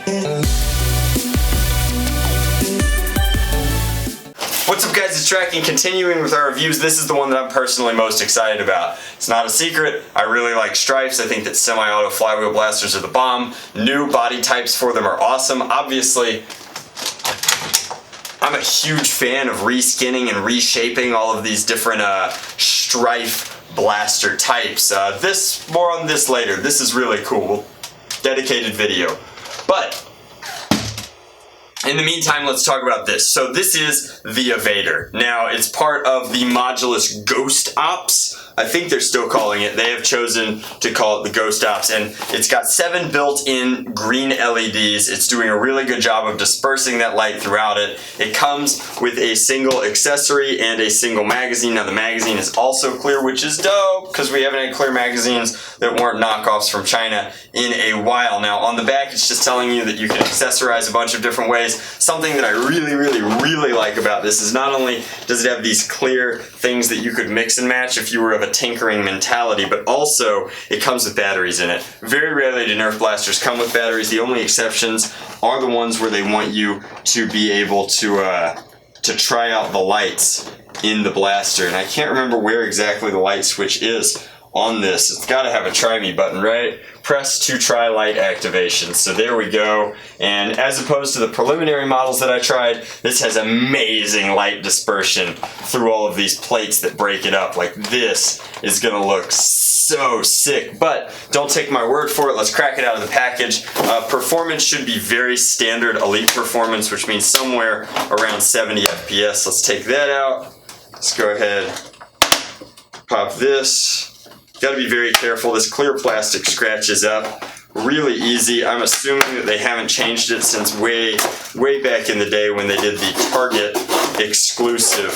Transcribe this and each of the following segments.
What's up guys, it's Drac, and continuing with our reviews, this is the one that I'm personally most excited about. It's not a secret, I really like stripes. I think that semi-auto flywheel blasters are the bomb. New body types for them are awesome. Obviously, I'm a huge fan of reskinning and reshaping all of these different strife blaster types. More on this later. This is really cool. Dedicated video. But in the meantime, let's talk about this. So this is the Evader. Now, it's part of the Modulus Ghost Ops. I think they're still calling it. They have chosen to call it the Ghost Ops, and it's got 7 built-in green LEDs. It's doing a really good job of dispersing that light throughout it. It comes with a single accessory and a single magazine. Now, the magazine is also clear, which is dope, because we haven't had clear magazines that weren't knockoffs from China in a while. Now, on the back, it's just telling you that you can accessorize a bunch of different ways. Something that I really like about this is not only does it have these clear things that you could mix and match if you were of a tinkering mentality, but also it comes with batteries in it. Very rarely do Nerf blasters come with batteries. The only exceptions are the ones where they want you to be able to try out the lights in the blaster, and I can't remember where exactly the light switch is on this. It's got to have a try me button, right? Press to try light activation. So there we go. And as opposed to the preliminary models that I tried, this has amazing light dispersion through all of these plates that break it up. Like, this is gonna look so sick. But don't take my word for it. Let's crack it out of the package. Performance should be very standard elite performance, which means somewhere around 70 FPS. Let's take that out. Let's go ahead, pop this. Gotta be very careful. This clear plastic scratches up really easy. I'm assuming that they haven't changed it since way back in the day when they did the Target exclusive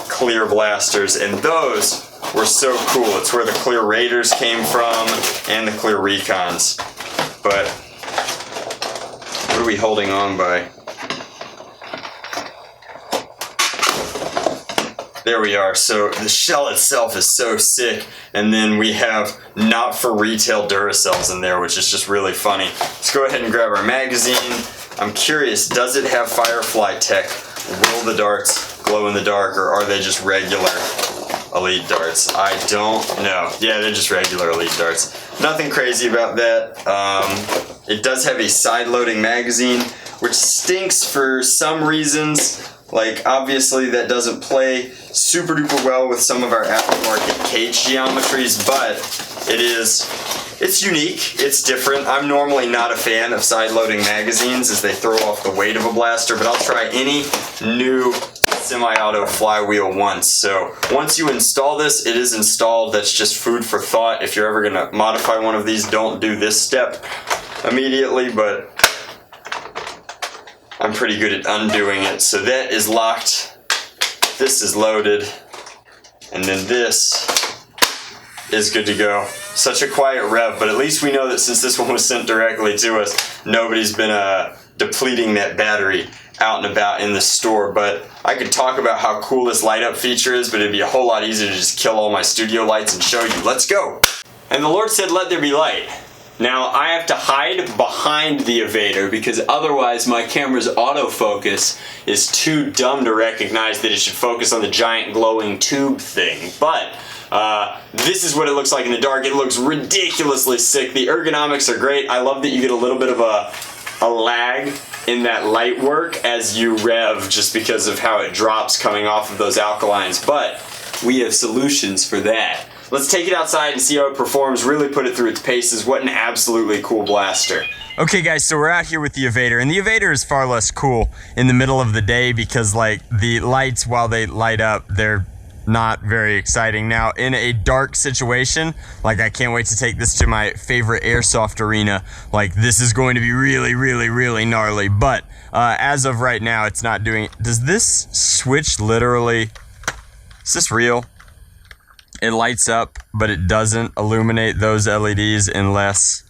clear blasters, and those were so cool. It's where the clear Raiders came from and the clear Recons. But what are we holding on by? There we are. So the shell itself is so sick, and then we have not for retail Duracells in there, which is just really funny. Let's go ahead and grab our magazine. I'm curious, does it have Firefly tech? Will the darts glow in the dark, or are they just regular elite darts? I don't know. Yeah, they're just regular elite darts. Nothing crazy about that. It does have a side-loading magazine, which stinks for some reasons. Like, obviously that doesn't play super duper well with some of our aftermarket cage geometries, but it's unique, it's different. I'm normally not a fan of side-loading magazines as they throw off the weight of a blaster, but I'll try any new semi-auto flywheel once. So once you install this, it is installed. That's just food for thought. If you're ever gonna modify one of these, don't do this step immediately, but I'm pretty good at undoing it. So that is locked, this is loaded, and then this is good to go. Such a quiet rev, but at least we know that since this one was sent directly to us, nobody's been depleting that battery out and about in the store. But I could talk about how cool this light up feature is, but it'd be a whole lot easier to just kill all my studio lights and show you. Let's go! And the Lord said, let there be light. Now, I have to hide behind the Evader because otherwise my camera's autofocus is too dumb to recognize that it should focus on the giant glowing tube thing. But this is what it looks like in the dark. It looks ridiculously sick. The ergonomics are great. I love that you get a little bit of a lag in that light work as you rev, just because of how it drops coming off of those alkalines. But we have solutions for that. Let's take it outside and see how it performs, really put it through its paces. What an absolutely cool blaster. Okay guys, so we're out here with the Evader, and the Evader is far less cool in the middle of the day because, like, the lights, while they light up, they're not very exciting. Now, in a dark situation, like, I can't wait to take this to my favorite airsoft arena. Like, this is going to be really gnarly, but as of right now, it's not doing it. Does this switch literally, is this real? It lights up, but it doesn't illuminate those LEDs unless...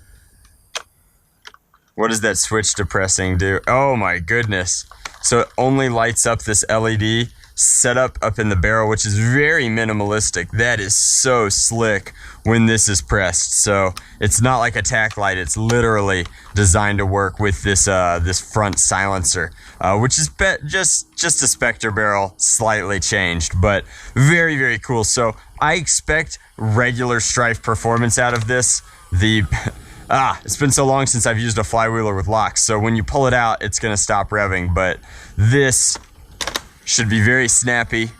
What does that switch depressing do? Oh my goodness. So it only lights up this LED setup up in the barrel, which is very minimalistic. That is so slick when this is pressed. So it's not like a tack light. It's literally designed to work with this this front silencer, which is just a Spectre barrel slightly changed, but very, very cool. So I expect regular strife performance out of this. It's been so long since I've used a flywheeler with locks, so when you pull it out, it's going to stop revving, but this should be very snappy.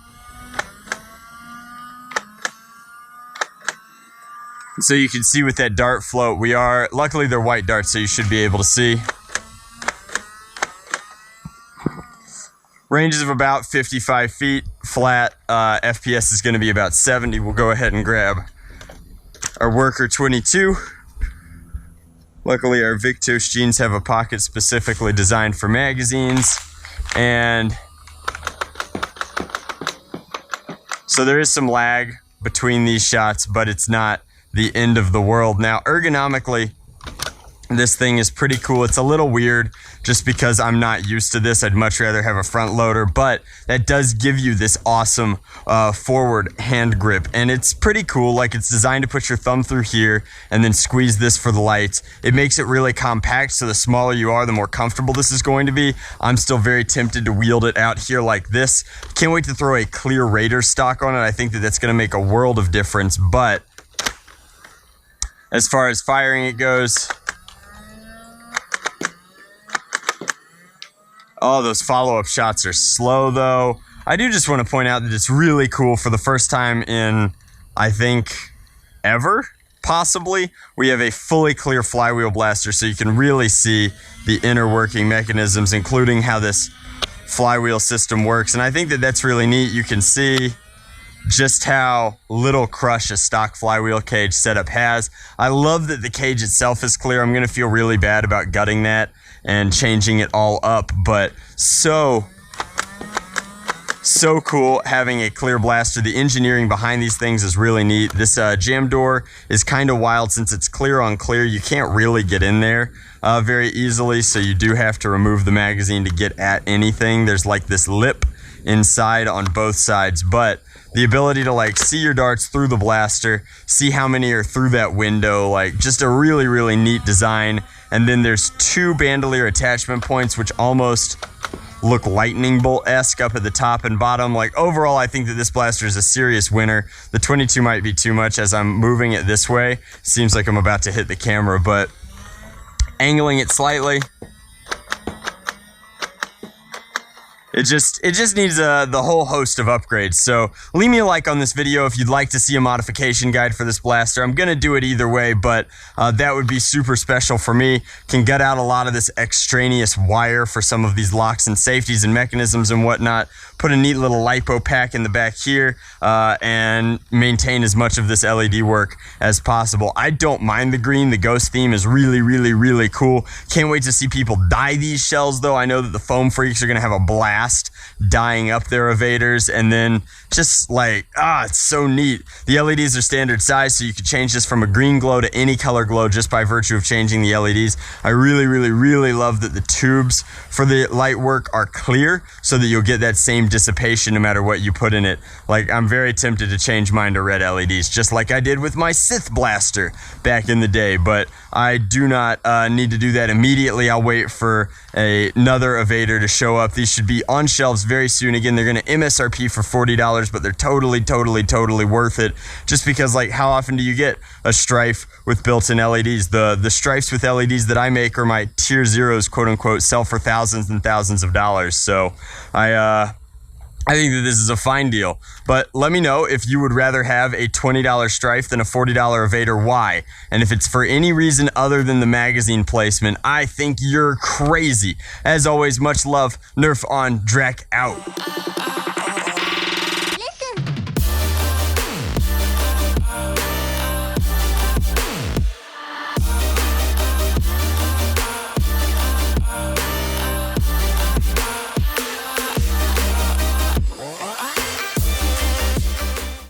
So you can see with that dart float, luckily they're white darts, so you should be able to see. Ranges of about 55 feet, flat, FPS is going to be about 70. We'll go ahead and grab our Worker 22. Luckily, our Victos jeans have a pocket specifically designed for magazines, and so there is some lag between these shots, but it's not the end of the world. Now, ergonomically, this thing is pretty cool. It's a little weird just because I'm not used to this. I'd much rather have a front loader, but that does give you this awesome forward hand grip, and it's pretty cool. Like, it's designed to put your thumb through here and then squeeze this for the lights. It makes it really compact, so the smaller you are, the more comfortable this is going to be. I'm still very tempted to wield it out here like this. Can't wait to throw a clear Raider stock on it. I think that that's going to make a world of difference, but as far as firing it goes, oh, those follow-up shots are slow, though. I do just want to point out that it's really cool. For the first time in, I think, ever, possibly, we have a fully clear flywheel blaster, so you can really see the inner working mechanisms, including how this flywheel system works. And I think that that's really neat. You can see just how little crush a stock flywheel cage setup has. I love that the cage itself is clear. I'm going to feel really bad about gutting that and changing it all up, but so cool having a clear blaster. The engineering behind these things is really neat. This jam door is kind of wild since it's clear on clear. You can't really get in there very easily, so you do have to remove the magazine to get at anything. There's like this lip inside on both sides, but the ability to like see your darts through the blaster, see how many are through that window, like just a really, really neat design. And then there's two bandolier attachment points, which almost look lightning bolt-esque up at the top and bottom. Like, overall, I think that this blaster is a serious winner. The 22 might be too much as I'm moving it this way. Seems like I'm about to hit the camera, but angling it slightly, It just needs the whole host of upgrades. So leave me a like on this video if you'd like to see a modification guide for this blaster. I'm gonna do it either way, but that would be super special for me. Can gut out a lot of this extraneous wire for some of these locks and safeties and mechanisms and whatnot. Put a neat little lipo pack in the back here and maintain as much of this LED work as possible. I don't mind the green. The ghost theme is really, really, really cool. Can't wait to see people dye these shells though. I know that the foam freaks are gonna have a blast dyeing up their evaders, and then just like, it's so neat. The LEDs are standard size, so you can change this from a green glow to any color glow just by virtue of changing the LEDs. I really, really, really love that the tubes for the light work are clear so that you'll get that same dissipation no matter what you put in it. Like, I'm very tempted to change mine to red LEDs, just like I did with my Sith blaster back in the day, but I do not need to do that immediately. I'll wait for another evader to show up. These should be on shelves very soon. Again, they're going to MSRP for $40, but they're totally, totally, totally worth it. Just because, like, how often do you get a strife with built-in LEDs? The strifes with LEDs that I make are my tier zeros, quote unquote, sell for thousands and thousands of dollars. So I think that this is a fine deal, but let me know if you would rather have a $20 strife than a $40 evader. Why? And if it's for any reason other than the magazine placement, I think you're crazy. As always, much love. Nerf on, Drac out.